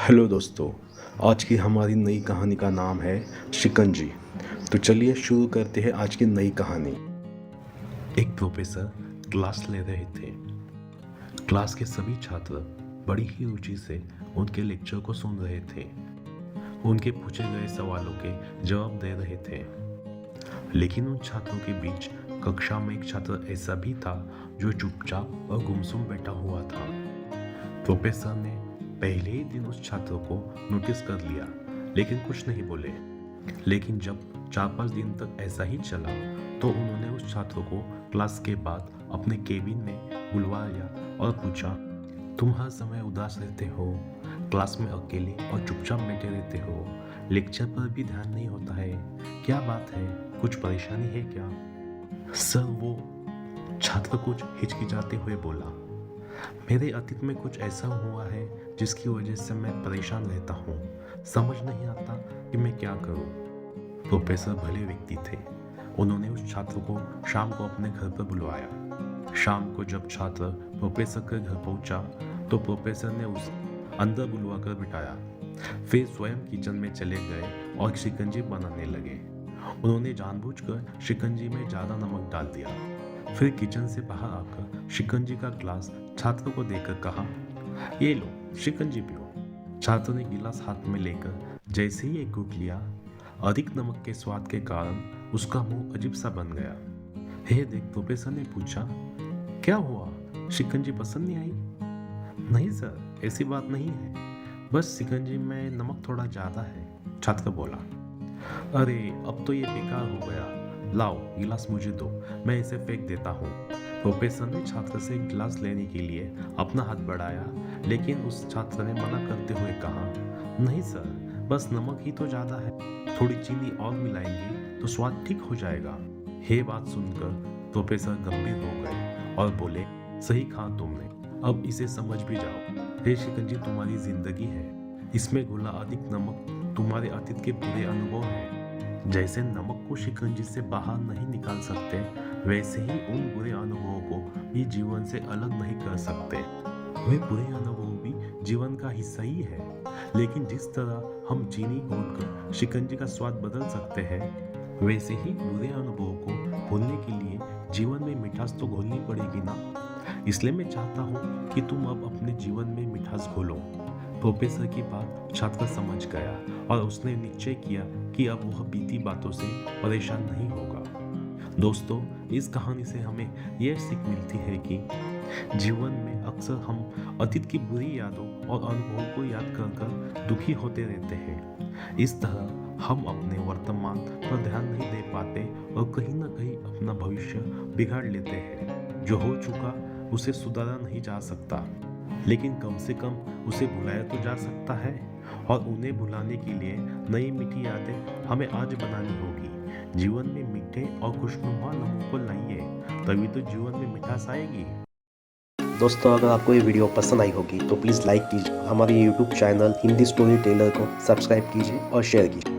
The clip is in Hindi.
हेलो दोस्तों। आज की हमारी नई कहानी का नाम है शिकंजी। तो चलिए शुरू करते हैं आज की नई कहानी। एक प्रोफेसर क्लास ले रहे थे। क्लास के सभी छात्र बड़ी ही रुचि से उनके लेक्चर को सुन रहे थे। उनके पूछे गए सवालों के जवाब दे रहे थे। लेकिन उन छात्रों के बीच कक्षा में एक छात्र ऐसा भी था जो चुपचाप और गुमसुम बैठा हुआ था। प्रोफेसर ने पहले ही दिन उस छात्र को नोटिस कर लिया, लेकिन कुछ नहीं बोले। लेकिन जब 4-5 दिन तक ऐसा ही चला तो उन्होंने उस छात्र को क्लास के बाद अपने केबिन में बुलवा लिया और पूछा, तुम हर समय उदास रहते हो, क्लास में अकेले और चुपचाप बैठे रहते हो, लेक्चर पर भी ध्यान नहीं होता है, क्या बात है, कुछ परेशानी है क्या? सर, वो छात्र कुछ हिचकिचाते हुए बोला, मेरे अतीत में कुछ ऐसा हुआ है जिसकी वजह से मैं परेशान रहता हूँ। समझ नहीं आता कि मैं क्या करूँ। प्रोफेसर भले व्यक्ति थे। उन्होंने उस छात्र को शाम को अपने घर पर बुलवाया। शाम को जब छात्र प्रोफेसर के घर पहुंचा तो प्रोफेसर ने उसे अंदर बुलवा कर बिठाया। फिर स्वयं किचन में चले गए और शिकंजी बनाने लगे। उन्होंने जानबूझकर शिकंजी में ज़्यादा नमक डाल दिया। फिर किचन से बाहर आकर शिकंजी का ग्लास छात्र को देकर कहा, ये लो, शिकंजी पियो। छात्र ने गिलास हाथ में लेकर जैसे ही एक घूंट लिया, अधिक नमक के स्वाद के कारण उसका मुंह अजीब सा बन गया। हे देख, प्रोफेसर ने पूछा, क्या हुआ, शिकंजी पसंद नहीं आई? नहीं सर, ऐसी बात नहीं है, बस शिकंजी में नमक थोड़ा ज़्यादा है, छात्र बोला। अरे, अब तो ये बेकार हो गया, लाओ गिलास मुझे दो, मैं इसे फेंक देता हूँ। प्रोफेसर ने छात्र से गिलास लेने के लिए अपना हाथ बढ़ाया, लेकिन उस छात्र ने मना करते हुए कहा, नहीं सर, बस नमक ही तो ज़्यादा है, थोड़ी चीनी और मिलाएंगे तो स्वाद ठीक हो जाएगा। ये बात सुनकर प्रोफेसर गंभीर हो गए और बोले, सही कहा तुमने, अब इसे समझ भी जाओ। ये शिकंजी तुम्हारी जिंदगी है, इसमें घुला अधिक नमक तुम्हारे अतीत के बुरे अनुभव हैं। जैसे नमक को शिकंजी से बाहर नहीं निकाल सकते, वैसे ही उन बुरे अनुभवों को भी जीवन से अलग नहीं कर सकते। वे बुरे अनुभव भी जीवन का हिस्सा ही है, लेकिन जिस तरह हम चीनी घोलकर शिकंजी का स्वाद बदल सकते हैं, वैसे ही बुरे अनुभवों को भूलने के लिए जीवन में मिठास तो घोलनी पड़ेगी ना। इसलिए मैं चाहता हूँ कि तुम अब अपने जीवन में मिठास घोलो। प्रोफेसर की बात छात्र समझ गया और उसने निश्चय किया कि अब वह बीती बातों से परेशान नहीं होगा। दोस्तों, इस कहानी से हमें यह सीख मिलती है कि जीवन में अक्सर हम अतीत की बुरी यादों और अनुभवों को याद कर कर दुखी होते रहते हैं। इस तरह हम अपने वर्तमान पर ध्यान नहीं दे पाते और कहीं ना कहीं अपना भविष्य बिगाड़ लेते हैं। जो हो चुका उसे सुधारा नहीं जा सकता, लेकिन कम से कम उसे भुलाया तो जा सकता है, और उन्हें भुलाने के लिए नई मीठी यादें हमें आज बनानी होगी। जीवन में मीठे और खुशनुमा लम्हों को लाइए, तभी तो जीवन में मिठास आएगी। दोस्तों, अगर आपको ये वीडियो पसंद आई होगी तो प्लीज़ लाइक कीजिए, हमारे YouTube channel Hindi story teller को सब्सक्राइब कीजिए और शेयर कीजिए।